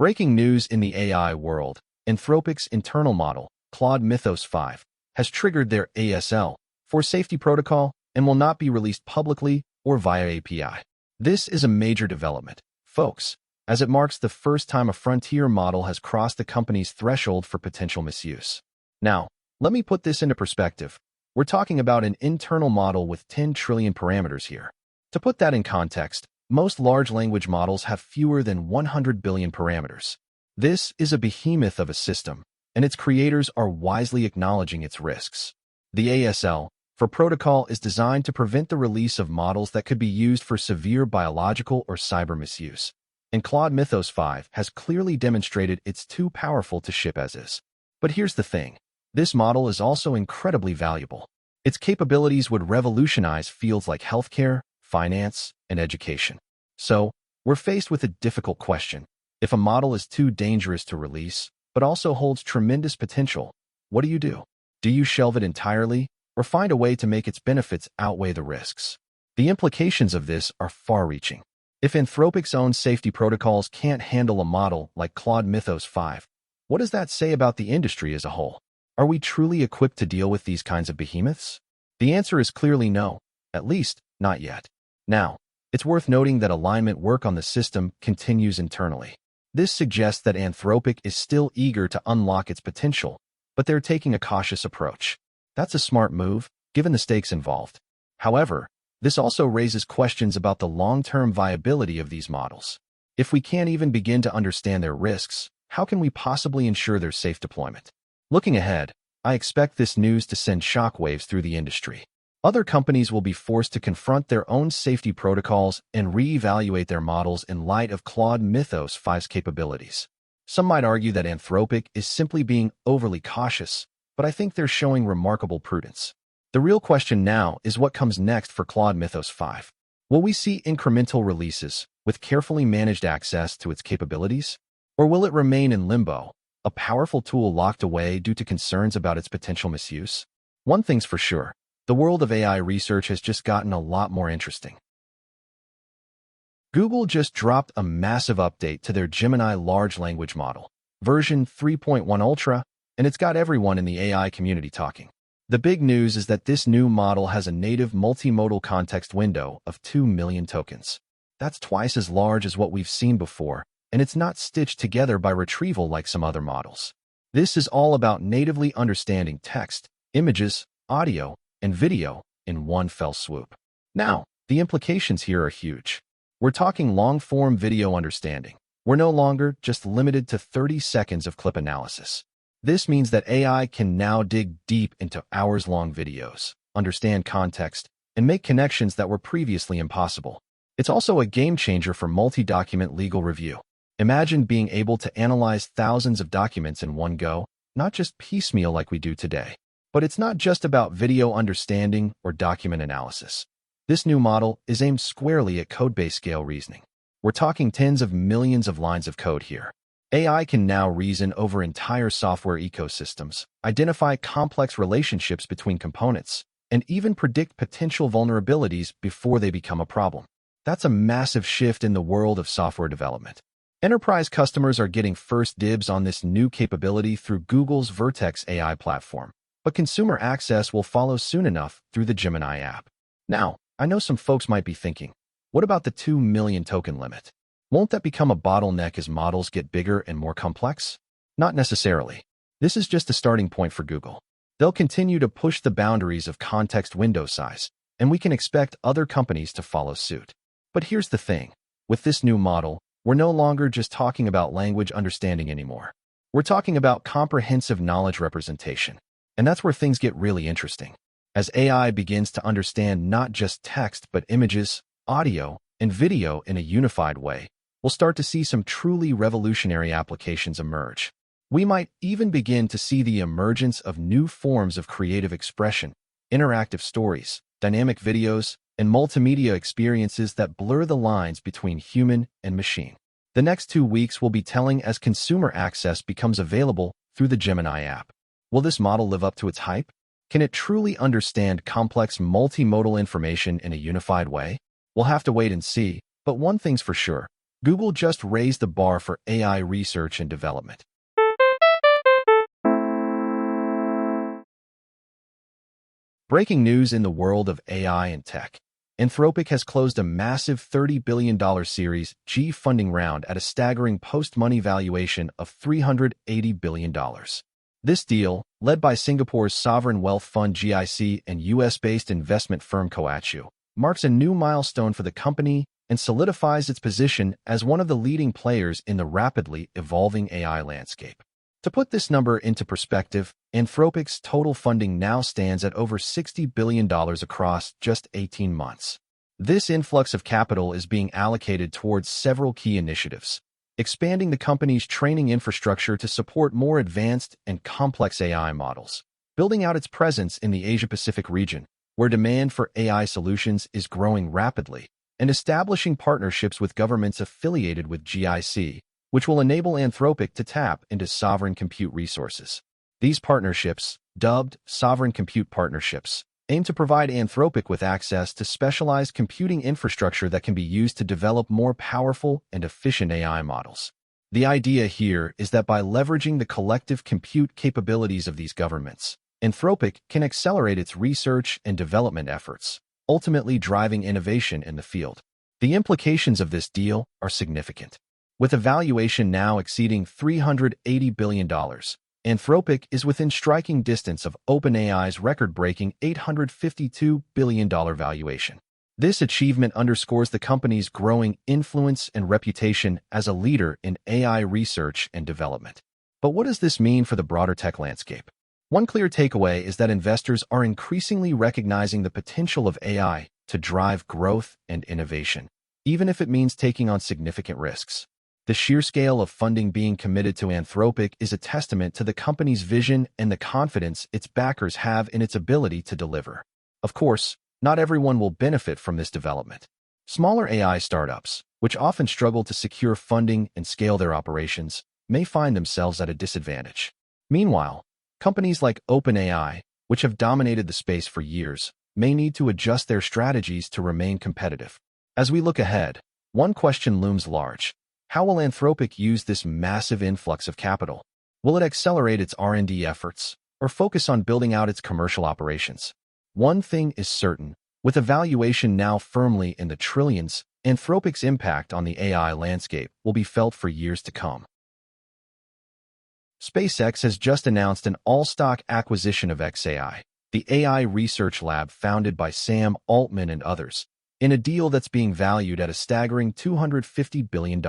Breaking news in the AI world: Anthropic's internal model, Claude Mythos 5, has triggered their ASL-4 safety protocol and will not be released publicly or via API. This is a major development, folks, as it marks the first time a frontier model has crossed the company's threshold for potential misuse. Now, let me put this into perspective. We're talking about an internal model with 10 trillion parameters here. To put that in context, most large language models have fewer than 100 billion parameters. This is a behemoth of a system, and its creators are wisely acknowledging its risks. The ASL-4 protocol is designed to prevent the release of models that could be used for severe biological or cyber misuse, and Claude Mythos 5 has clearly demonstrated it's too powerful to ship as is. But here's the thing. This model is also incredibly valuable. Its capabilities would revolutionize fields like healthcare, finance, and education. So, we're faced with a difficult question. If a model is too dangerous to release, but also holds tremendous potential, what do? Do you shelve it entirely, or find a way to make its benefits outweigh the risks? The implications of this are far-reaching. If Anthropic's own safety protocols can't handle a model like Claude Mythos 5, what does that say about the industry as a whole? Are we truly equipped to deal with these kinds of behemoths? The answer is clearly no, at least, not yet. Now, it's worth noting that alignment work on the system continues internally. This suggests that Anthropic is still eager to unlock its potential, but they're taking a cautious approach. That's a smart move, given the stakes involved. However, this also raises questions about the long-term viability of these models. If we can't even begin to understand their risks, how can we possibly ensure their safe deployment? Looking ahead, I expect this news to send shockwaves through the industry. Other companies will be forced to confront their own safety protocols and reevaluate their models in light of Claude Mythos 5's capabilities. Some might argue that Anthropic is simply being overly cautious, but I think they're showing remarkable prudence. The real question now is what comes next for Claude Mythos 5. Will we see incremental releases with carefully managed access to its capabilities? Or will it remain in limbo, a powerful tool locked away due to concerns about its potential misuse? One thing's for sure. The world of AI research has just gotten a lot more interesting. Google just dropped a massive update to their Gemini large language model, version 3.1 Ultra, and it's got everyone in the AI community talking. The big news is that this new model has a native multimodal context window of 2 million tokens. That's twice as large as what we've seen before, and it's not stitched together by retrieval like some other models. This is all about natively understanding text, images, audio, and video in one fell swoop. Now, the implications here are huge. We're talking long-form video understanding. We're no longer just limited to 30 seconds of clip analysis. This means that AI can now dig deep into hours-long videos, understand context, and make connections that were previously impossible. It's also a game-changer for multi-document legal review. Imagine being able to analyze thousands of documents in one go, not just piecemeal like we do today. But it's not just about video understanding or document analysis. This new model is aimed squarely at code-based scale reasoning. We're talking tens of millions of lines of code here. AI can now reason over entire software ecosystems, identify complex relationships between components, and even predict potential vulnerabilities before they become a problem. That's a massive shift in the world of software development. Enterprise customers are getting first dibs on this new capability through Google's Vertex AI platform. But consumer access will follow soon enough through the Gemini app. Now, I know some folks might be thinking, what about the 2 million token limit? Won't that become a bottleneck as models get bigger and more complex? Not necessarily. This is just a starting point for Google. They'll continue to push the boundaries of context window size, and we can expect other companies to follow suit. But here's the thing. With this new model, we're no longer just talking about language understanding anymore. We're talking about comprehensive knowledge representation. And that's where things get really interesting. As AI begins to understand not just text but images, audio, and video in a unified way, we'll start to see some truly revolutionary applications emerge. We might even begin to see the emergence of new forms of creative expression, interactive stories, dynamic videos, and multimedia experiences that blur the lines between human and machine. The next 2 weeks will be telling as consumer access becomes available through the Gemini app. Will this model live up to its hype? Can it truly understand complex multimodal information in a unified way? We'll have to wait and see, but one thing's for sure. Google just raised the bar for AI research and development. Breaking news in the world of AI and tech. Anthropic has closed a massive $30 billion Series G funding round at a staggering post-money valuation of $380 billion. This deal, led by Singapore's sovereign wealth fund GIC and US-based investment firm Coatue, marks a new milestone for the company and solidifies its position as one of the leading players in the rapidly evolving AI landscape. To put this number into perspective, Anthropic's total funding now stands at over $60 billion across just 18 months. This influx of capital is being allocated towards several key initiatives, expanding the company's training infrastructure to support more advanced and complex AI models, building out its presence in the Asia-Pacific region, where demand for AI solutions is growing rapidly, and establishing partnerships with governments affiliated with GIC, which will enable Anthropic to tap into sovereign compute resources. These partnerships, dubbed Sovereign Compute Partnerships, aim to provide Anthropic with access to specialized computing infrastructure that can be used to develop more powerful and efficient AI models. The idea here is that by leveraging the collective compute capabilities of these governments, Anthropic can accelerate its research and development efforts, ultimately driving innovation in the field. The implications of this deal are significant. With a valuation now exceeding $380 billion, Anthropic is within striking distance of OpenAI's record-breaking $852 billion valuation. This achievement underscores the company's growing influence and reputation as a leader in AI research and development. But what does this mean for the broader tech landscape? One clear takeaway is that investors are increasingly recognizing the potential of AI to drive growth and innovation, even if it means taking on significant risks. The sheer scale of funding being committed to Anthropic is a testament to the company's vision and the confidence its backers have in its ability to deliver. Of course, not everyone will benefit from this development. Smaller AI startups, which often struggle to secure funding and scale their operations, may find themselves at a disadvantage. Meanwhile, companies like OpenAI, which have dominated the space for years, may need to adjust their strategies to remain competitive. As we look ahead, one question looms large. How will Anthropic use this massive influx of capital? Will it accelerate its R&D efforts, or focus on building out its commercial operations? One thing is certain, with a valuation now firmly in the trillions, Anthropic's impact on the AI landscape will be felt for years to come. SpaceX has just announced an all-stock acquisition of xAI, the AI research lab founded by Sam Altman and others, in a deal that's being valued at a staggering $250 billion.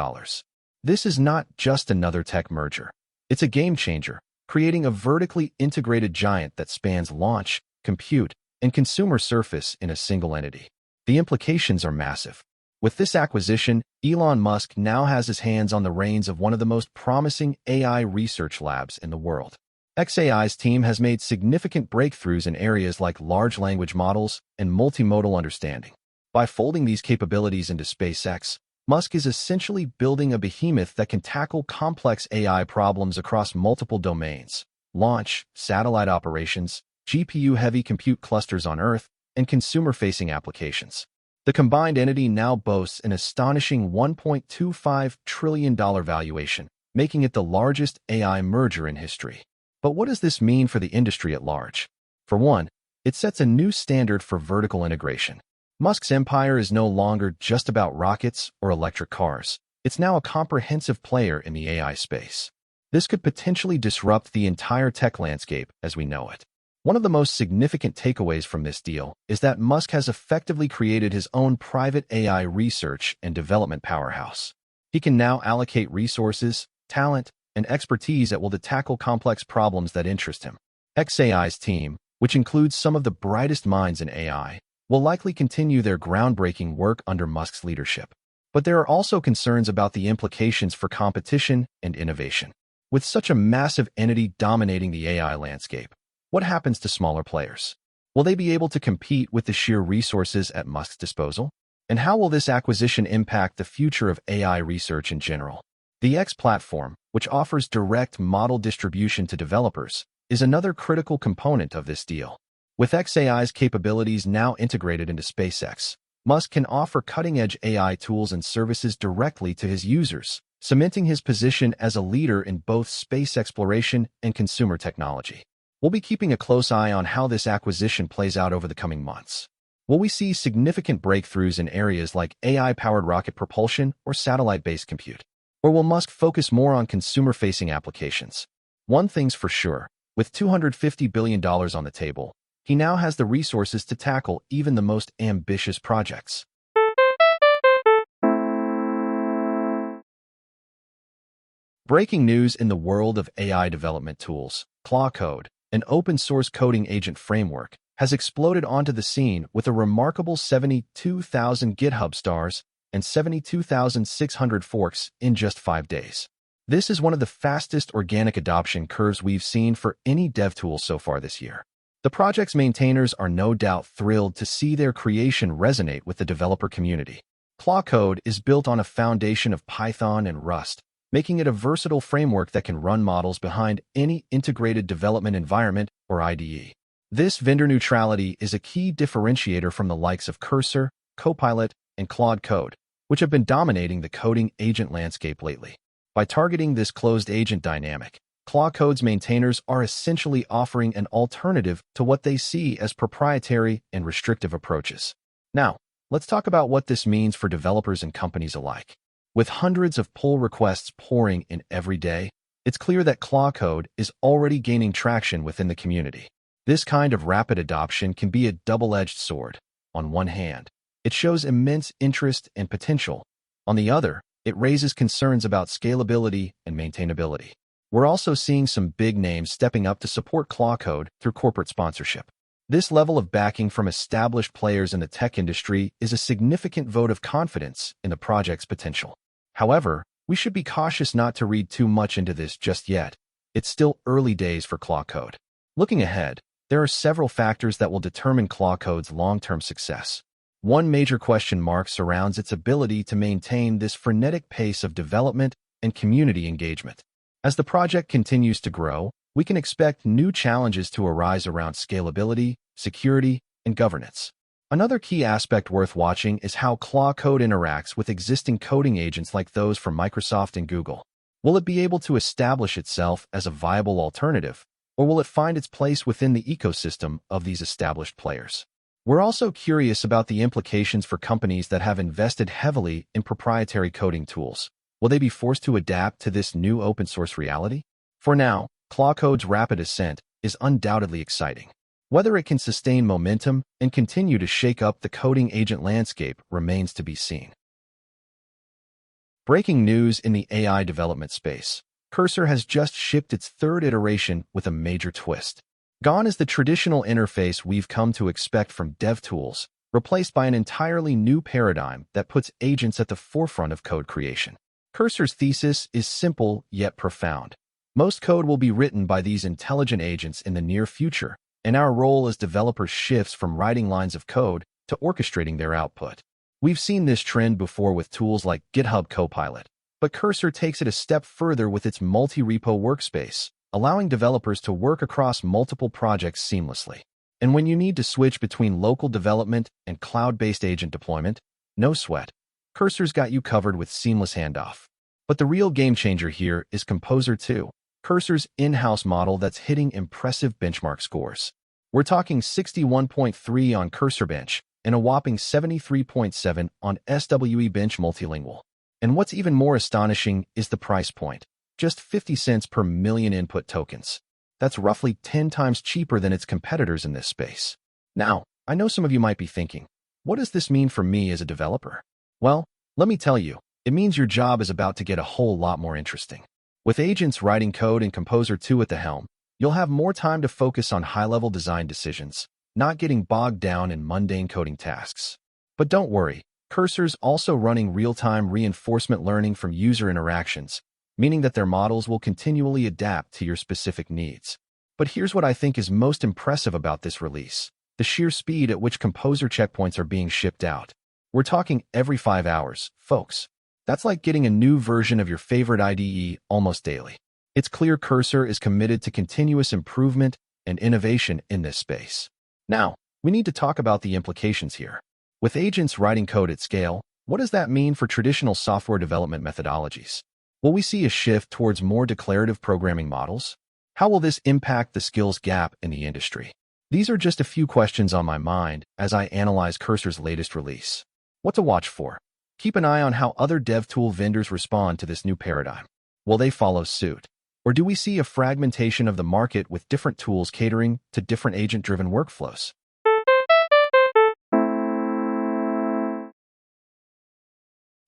This is not just another tech merger. It's a game-changer, creating a vertically integrated giant that spans launch, compute, and consumer surface in a single entity. The implications are massive. With this acquisition, Elon Musk now has his hands on the reins of one of the most promising AI research labs in the world. xAI's team has made significant breakthroughs in areas like large language models and multimodal understanding. By folding these capabilities into SpaceX, Musk is essentially building a behemoth that can tackle complex AI problems across multiple domains: launch, satellite operations, GPU-heavy compute clusters on Earth, and consumer-facing applications. The combined entity now boasts an astonishing $1.25 trillion valuation, making it the largest AI merger in history. But what does this mean for the industry at large? For one, it sets a new standard for vertical integration. Musk's empire is no longer just about rockets or electric cars. It's now a comprehensive player in the AI space. This could potentially disrupt the entire tech landscape as we know it. One of the most significant takeaways from this deal is that Musk has effectively created his own private AI research and development powerhouse. He can now allocate resources, talent, and expertise at will to tackle complex problems that interest him. xAI's team, which includes some of the brightest minds in AI, will likely continue their groundbreaking work under Musk's leadership. But there are also concerns about the implications for competition and innovation. With such a massive entity dominating the AI landscape, what happens to smaller players? Will they be able to compete with the sheer resources at Musk's disposal? And how will this acquisition impact the future of AI research in general? The X platform, which offers direct model distribution to developers, is another critical component of this deal. With xAI's capabilities now integrated into SpaceX, Musk can offer cutting-edge AI tools and services directly to his users, cementing his position as a leader in both space exploration and consumer technology. We'll be keeping a close eye on how this acquisition plays out over the coming months. Will we see significant breakthroughs in areas like AI-powered rocket propulsion or satellite-based compute? Or will Musk focus more on consumer-facing applications? One thing's for sure, with $250 billion on the table, he now has the resources to tackle even the most ambitious projects. Breaking news in the world of AI development tools, Cloud, an open-source coding agent framework, has exploded onto the scene with a remarkable 72,000 GitHub stars and 72,600 forks in just 5 days. This is one of the fastest organic adoption curves we've seen for any DevTool so far this year. The project's maintainers are no doubt thrilled to see their creation resonate with the developer community. Cloud is built on a foundation of Python and Rust, making it a versatile framework that can run models behind any integrated development environment or IDE. This vendor neutrality is a key differentiator from the likes of Cursor, Copilot, and Claude Code, which have been dominating the coding agent landscape lately. By targeting this closed agent dynamic, Claude Code's maintainers are essentially offering an alternative to what they see as proprietary and restrictive approaches. Now, let's talk about what this means for developers and companies alike. With hundreds of pull requests pouring in every day, it's clear that Claude Code is already gaining traction within the community. This kind of rapid adoption can be a double-edged sword. On one hand, it shows immense interest and potential. On the other, it raises concerns about scalability and maintainability. We're also seeing some big names stepping up to support Claude Code through corporate sponsorship. This level of backing from established players in the tech industry is a significant vote of confidence in the project's potential. However, we should be cautious not to read too much into this just yet. It's still early days for Claude Code. Looking ahead, there are several factors that will determine Claude Code's long-term success. One major question mark surrounds its ability to maintain this frenetic pace of development and community engagement. As the project continues to grow, we can expect new challenges to arise around scalability, security, and governance. Another key aspect worth watching is how Claude Code interacts with existing coding agents like those from Microsoft and Google. Will it be able to establish itself as a viable alternative, or will it find its place within the ecosystem of these established players? We're also curious about the implications for companies that have invested heavily in proprietary coding tools. Will they be forced to adapt to this new open-source reality? For now, Claude Code's rapid ascent is undoubtedly exciting. Whether it can sustain momentum and continue to shake up the coding agent landscape remains to be seen. Breaking news in the AI development space. Cursor has just shipped its third iteration with a major twist. Gone is the traditional interface we've come to expect from DevTools, replaced by an entirely new paradigm that puts agents at the forefront of code creation. Cursor's thesis is simple yet profound. Most code will be written by these intelligent agents in the near future, and our role as developers shifts from writing lines of code to orchestrating their output. We've seen this trend before with tools like GitHub Copilot, but Cursor takes it a step further with its multi-repo workspace, allowing developers to work across multiple projects seamlessly. And when you need to switch between local development and cloud-based agent deployment, no sweat. Cursor's got you covered with seamless handoff. But the real game changer here is Composer 2, Cursor's in-house model that's hitting impressive benchmark scores. We're talking 61.3 on Cursor Bench and a whopping 73.7 on SWE Bench Multilingual. And what's even more astonishing is the price point, just 50 cents per million input tokens. That's roughly 10 times cheaper than its competitors in this space. Now, I know some of you might be thinking, what does this mean for me as a developer? Well, let me tell you, it means your job is about to get a whole lot more interesting. With agents writing code in Composer 2 at the helm, you'll have more time to focus on high-level design decisions, not getting bogged down in mundane coding tasks. But don't worry, Cursor's also running real-time reinforcement learning from user interactions, meaning that their models will continually adapt to your specific needs. But here's what I think is most impressive about this release: the sheer speed at which Composer checkpoints are being shipped out. We're talking every 5 hours, folks. That's like getting a new version of your favorite IDE almost daily. It's clear Cursor is committed to continuous improvement and innovation in this space. Now, we need to talk about the implications here. With agents writing code at scale, what does that mean for traditional software development methodologies? Will we see a shift towards more declarative programming models? How will this impact the skills gap in the industry? These are just a few questions on my mind as I analyze Cursor's latest release. What to watch for? Keep an eye on how other dev tool vendors respond to this new paradigm. Will they follow suit? Or do we see a fragmentation of the market with different tools catering to different agent-driven workflows?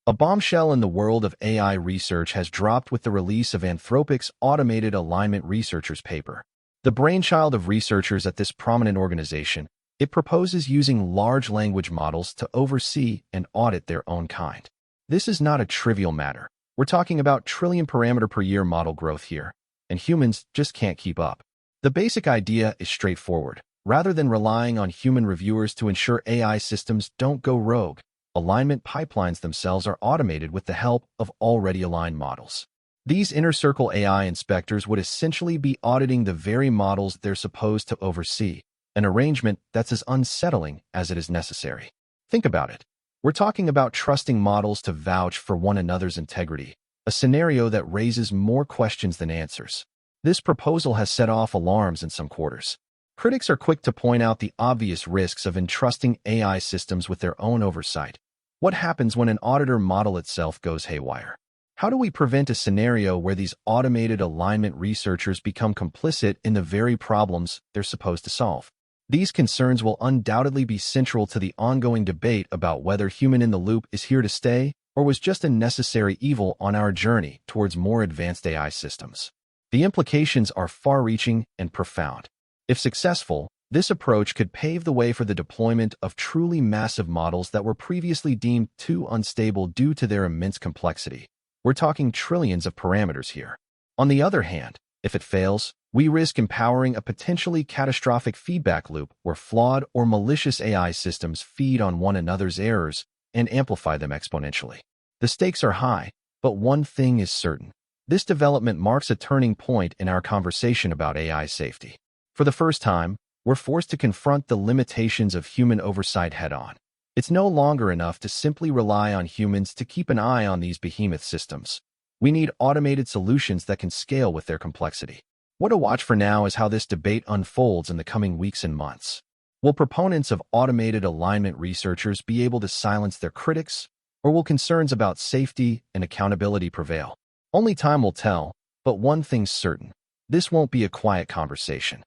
A bombshell in the world of AI research has dropped with the release of Anthropic's Automated Alignment Researchers paper. The brainchild of researchers at this prominent organization, it proposes using large language models to oversee and audit their own kind. This is not a trivial matter. We're talking about trillion parameter per year model growth here, and humans just can't keep up. The basic idea is straightforward. Rather than relying on human reviewers to ensure AI systems don't go rogue, alignment pipelines themselves are automated with the help of already aligned models. These inner circle AI inspectors would essentially be auditing the very models they're supposed to oversee, an arrangement that's as unsettling as it is necessary. Think about it. We're talking about trusting models to vouch for one another's integrity, a scenario that raises more questions than answers. This proposal has set off alarms in some quarters. Critics are quick to point out the obvious risks of entrusting AI systems with their own oversight. What happens when an auditor model itself goes haywire? How do we prevent a scenario where these automated alignment researchers become complicit in the very problems they're supposed to solve? These concerns will undoubtedly be central to the ongoing debate about whether human-in-the-loop is here to stay or was just a necessary evil on our journey towards more advanced AI systems. The implications are far-reaching and profound. If successful, this approach could pave the way for the deployment of truly massive models that were previously deemed too unstable due to their immense complexity. We're talking trillions of parameters here. On the other hand, if it fails, we risk empowering a potentially catastrophic feedback loop where flawed or malicious AI systems feed on one another's errors and amplify them exponentially. The stakes are high, but one thing is certain. This development marks a turning point in our conversation about AI safety. For the first time, we're forced to confront the limitations of human oversight head-on. It's no longer enough to simply rely on humans to keep an eye on these behemoth systems. We need automated solutions that can scale with their complexity. What to watch for now is how this debate unfolds in the coming weeks and months. Will proponents of automated alignment researchers be able to silence their critics, or will concerns about safety and accountability prevail? Only time will tell, but one thing's certain. This won't be a quiet conversation.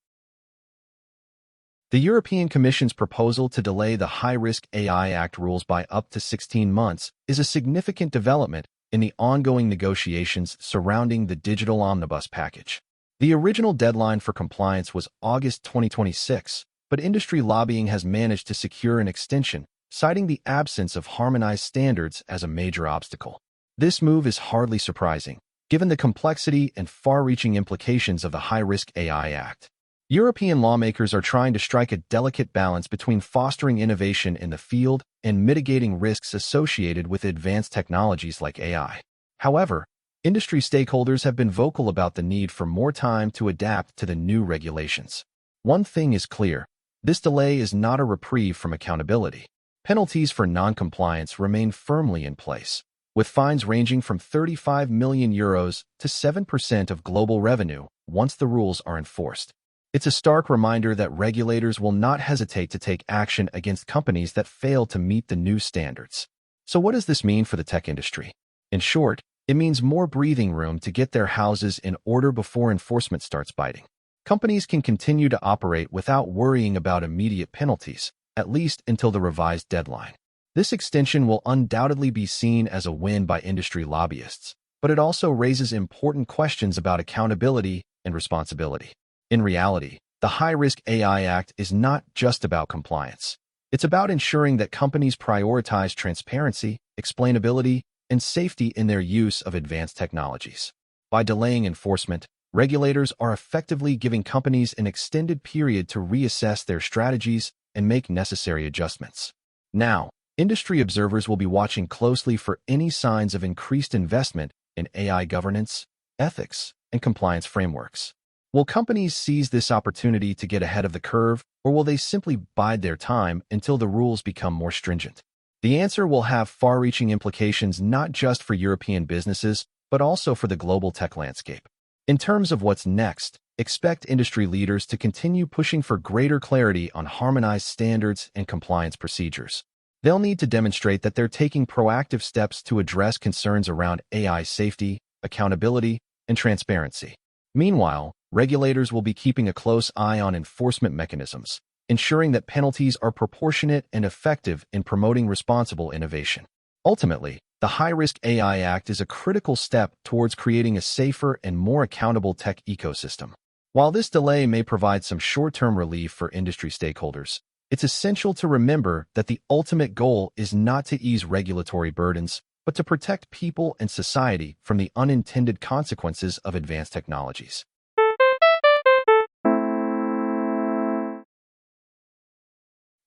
The European Commission's proposal to delay the High-Risk AI Act rules by up to 16 months is a significant development in the ongoing negotiations surrounding the Digital Omnibus package. The original deadline for compliance was August 2026, but industry lobbying has managed to secure an extension, citing the absence of harmonized standards as a major obstacle. This move is hardly surprising, given the complexity and far-reaching implications of the High-Risk AI Act. European lawmakers are trying to strike a delicate balance between fostering innovation in the field and mitigating risks associated with advanced technologies like AI. However, industry stakeholders have been vocal about the need for more time to adapt to the new regulations. One thing is clear: this delay is not a reprieve from accountability. Penalties for non-compliance remain firmly in place, with fines ranging from 35 million euros to 7% of global revenue once the rules are enforced. It's a stark reminder that regulators will not hesitate to take action against companies that fail to meet the new standards. So what does this mean for the tech industry? In short, it means more breathing room to get their houses in order before enforcement starts biting. Companies can continue to operate without worrying about immediate penalties, at least until the revised deadline. This extension will undoubtedly be seen as a win by industry lobbyists, but it also raises important questions about accountability and responsibility. In reality, the High-Risk AI Act is not just about compliance. It's about ensuring that companies prioritize transparency, explainability, and safety in their use of advanced technologies. By delaying enforcement, regulators are effectively giving companies an extended period to reassess their strategies and make necessary adjustments. Now, industry observers will be watching closely for any signs of increased investment in AI governance, ethics, and compliance frameworks. Will companies seize this opportunity to get ahead of the curve, or will they simply bide their time until the rules become more stringent? The answer will have far-reaching implications not just for European businesses, but also for the global tech landscape. In terms of what's next, expect industry leaders to continue pushing for greater clarity on harmonized standards and compliance procedures. They'll need to demonstrate that they're taking proactive steps to address concerns around AI safety, accountability, and transparency. Meanwhile, regulators will be keeping a close eye on enforcement mechanisms, ensuring that penalties are proportionate and effective in promoting responsible innovation. Ultimately, the High-Risk AI Act is a critical step towards creating a safer and more accountable tech ecosystem. While this delay may provide some short-term relief for industry stakeholders, it's essential to remember that the ultimate goal is not to ease regulatory burdens, but to protect people and society from the unintended consequences of advanced technologies.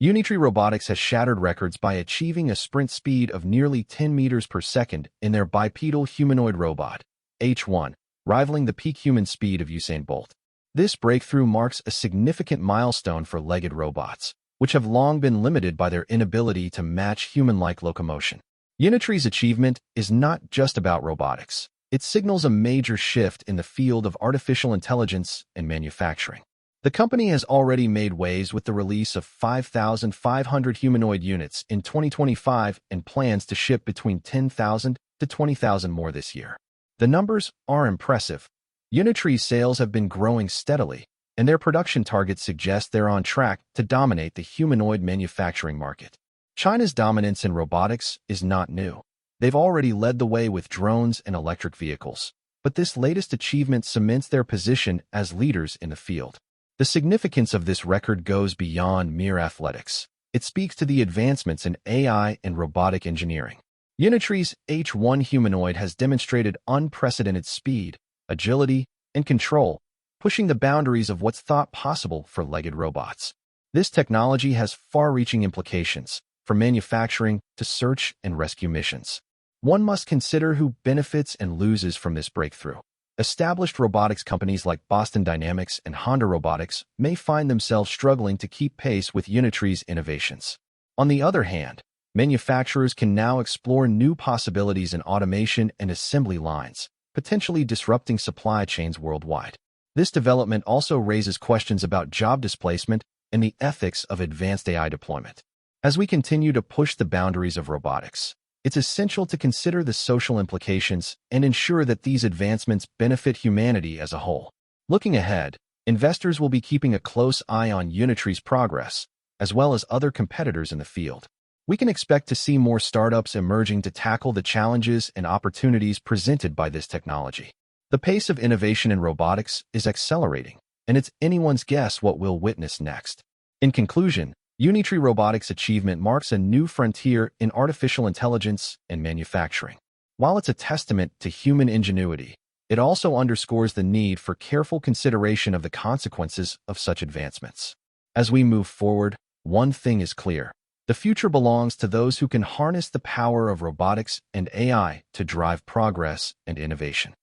Unitree Robotics has shattered records by achieving a sprint speed of nearly 10 meters per second in their bipedal humanoid robot, H1, rivaling the peak human speed of Usain Bolt. This breakthrough marks a significant milestone for legged robots, which have long been limited by their inability to match human-like locomotion. Unitree's achievement is not just about robotics. It signals a major shift in the field of artificial intelligence and manufacturing. The company has already made waves with the release of 5,500 humanoid units in 2025 and plans to ship between 10,000 to 20,000 more this year. The numbers are impressive. Unitree's sales have been growing steadily, and their production targets suggest they're on track to dominate the humanoid manufacturing market. China's dominance in robotics is not new. They've already led the way with drones and electric vehicles, but this latest achievement cements their position as leaders in the field. The significance of this record goes beyond mere athletics. It speaks to the advancements in AI and robotic engineering. Unitree's H1 humanoid has demonstrated unprecedented speed, agility, and control, pushing the boundaries of what's thought possible for legged robots. This technology has far-reaching implications, from manufacturing to search and rescue missions. One must consider who benefits and loses from this breakthrough. Established robotics companies like Boston Dynamics and Honda Robotics may find themselves struggling to keep pace with Unitree's innovations. On the other hand, manufacturers can now explore new possibilities in automation and assembly lines, potentially disrupting supply chains worldwide. This development also raises questions about job displacement and the ethics of advanced AI deployment. As we continue to push the boundaries of robotics, it's essential to consider the social implications and ensure that these advancements benefit humanity as a whole. Looking ahead, investors will be keeping a close eye on Unitree's progress, as well as other competitors in the field. We can expect to see more startups emerging to tackle the challenges and opportunities presented by this technology. The pace of innovation in robotics is accelerating, and it's anyone's guess what we'll witness next. In conclusion, Unitree Robotics' achievement marks a new frontier in artificial intelligence and manufacturing. While it's a testament to human ingenuity, it also underscores the need for careful consideration of the consequences of such advancements. As we move forward, one thing is clear. The future belongs to those who can harness the power of robotics and AI to drive progress and innovation.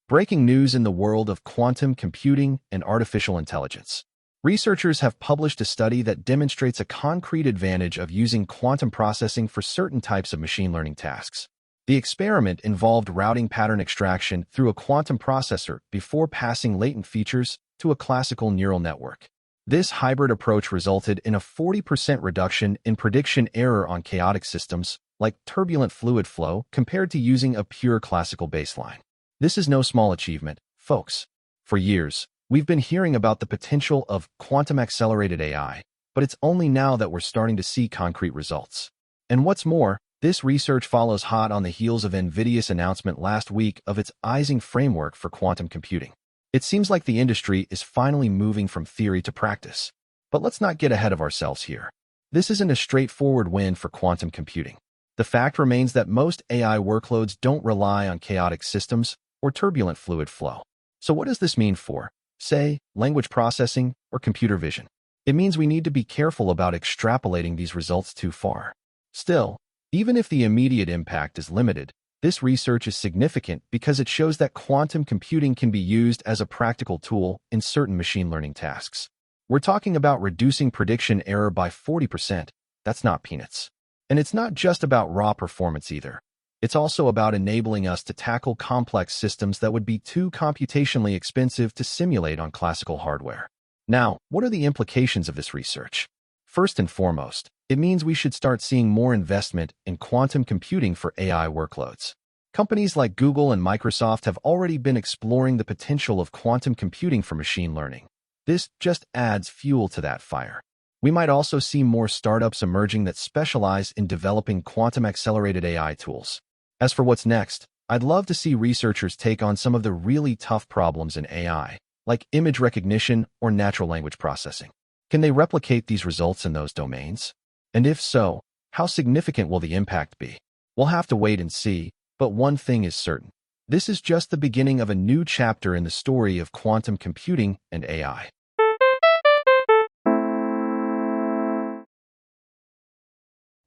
Breaking news in the world of quantum computing and artificial intelligence. Researchers have published a study that demonstrates a concrete advantage of using quantum processing for certain types of machine learning tasks. The experiment involved routing pattern extraction through a quantum processor before passing latent features to a classical neural network. This hybrid approach resulted in a 40% reduction in prediction error on chaotic systems, like turbulent fluid flow, compared to using a pure classical baseline. This is no small achievement, folks. For years, we've been hearing about the potential of quantum-accelerated AI, but it's only now that we're starting to see concrete results. And what's more, this research follows hot on the heels of NVIDIA's announcement last week of its Ising framework for quantum computing. It seems like the industry is finally moving from theory to practice. But let's not get ahead of ourselves here. This isn't a straightforward win for quantum computing. The fact remains that most AI workloads don't rely on chaotic systems or turbulent fluid flow. So what does this mean for, say, language processing or computer vision? It means we need to be careful about extrapolating these results too far. Still, even if the immediate impact is limited, this research is significant because it shows that quantum computing can be used as a practical tool in certain machine learning tasks. We're talking about reducing prediction error by 40%. That's not peanuts. And it's not just about raw performance either. It's also about enabling us to tackle complex systems that would be too computationally expensive to simulate on classical hardware. Now, what are the implications of this research? First and foremost, it means we should start seeing more investment in quantum computing for AI workloads. Companies like Google and Microsoft have already been exploring the potential of quantum computing for machine learning. This just adds fuel to that fire. We might also see more startups emerging that specialize in developing quantum-accelerated AI tools. As for what's next, I'd love to see researchers take on some of the really tough problems in AI, like image recognition or natural language processing. Can they replicate these results in those domains? And if so, how significant will the impact be? We'll have to wait and see, but one thing is certain. This is just the beginning of a new chapter in the story of quantum computing and AI.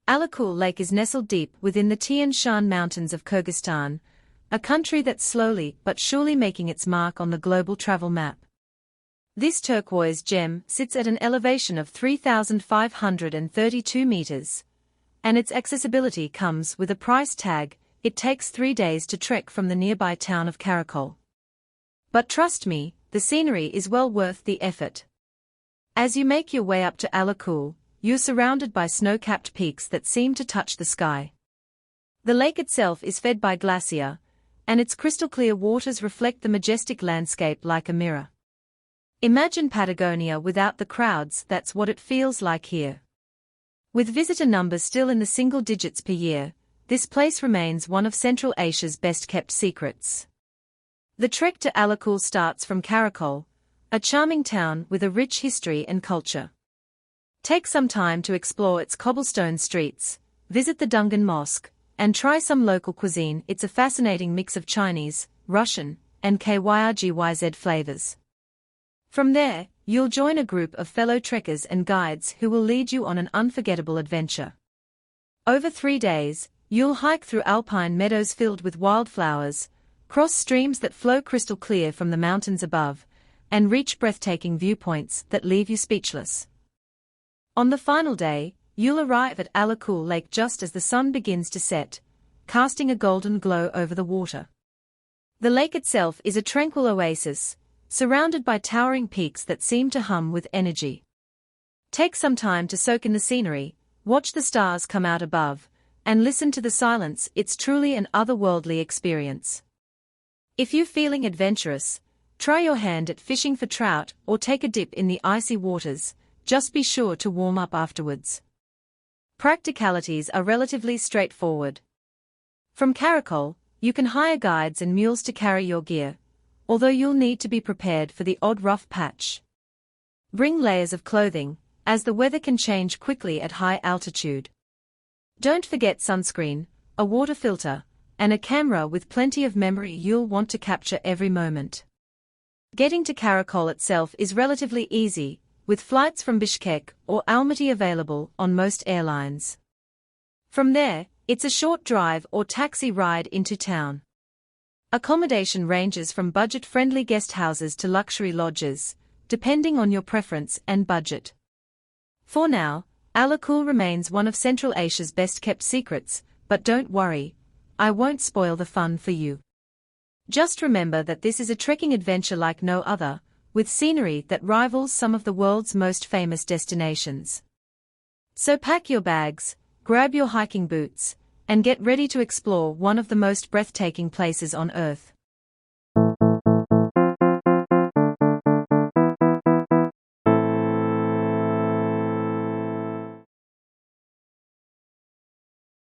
Ala-Kul Lake is nestled deep within the Tian Shan Mountains of Kyrgyzstan, a country that's slowly but surely making its mark on the global travel map. This turquoise gem sits at an elevation of 3,532 meters, and its accessibility comes with a price tag. It takes 3 days to trek from the nearby town of Karakol. But trust me, the scenery is well worth the effort. As you make your way up to Ala-Kul, you're surrounded by snow-capped peaks that seem to touch the sky. The lake itself is fed by glacier, and its crystal-clear waters reflect the majestic landscape like a mirror. Imagine Patagonia without the crowds. That's what it feels like here. With visitor numbers still in the single digits per year, this place remains one of Central Asia's best-kept secrets. The trek to Ala-Kul starts from Karakol, a charming town with a rich history and culture. Take some time to explore its cobblestone streets, visit the Dungan Mosque, and try some local cuisine. It's a fascinating mix of Chinese, Russian, and Kyrgyz flavors. From there, you'll join a group of fellow trekkers and guides who will lead you on an unforgettable adventure. Over 3 days, you'll hike through alpine meadows filled with wildflowers, cross streams that flow crystal clear from the mountains above, and reach breathtaking viewpoints that leave you speechless. On the final day, you'll arrive at Ala-Kul Lake just as the sun begins to set, casting a golden glow over the water. The lake itself is a tranquil oasis, surrounded by towering peaks that seem to hum with energy. Take some time to soak in the scenery, watch the stars come out above, and listen to the silence. It's truly an otherworldly experience. If you're feeling adventurous, try your hand at fishing for trout or take a dip in the icy waters. Just be sure to warm up afterwards. Practicalities are relatively straightforward. From Karakol, you can hire guides and mules to carry your gear, although you'll need to be prepared for the odd rough patch. Bring layers of clothing, as the weather can change quickly at high altitude. Don't forget sunscreen, a water filter, and a camera with plenty of memory. You'll want to capture every moment. Getting to Karakol itself is relatively easy, with flights from Bishkek or Almaty available on most airlines. From there, it's a short drive or taxi ride into town. Accommodation ranges from budget-friendly guest houses to luxury lodges, depending on your preference and budget. For now, Ala-Kul remains one of Central Asia's best-kept secrets, but don't worry, I won't spoil the fun for you. Just remember that this is a trekking adventure like no other, with scenery that rivals some of the world's most famous destinations. So pack your bags, grab your hiking boots, and get ready to explore one of the most breathtaking places on Earth.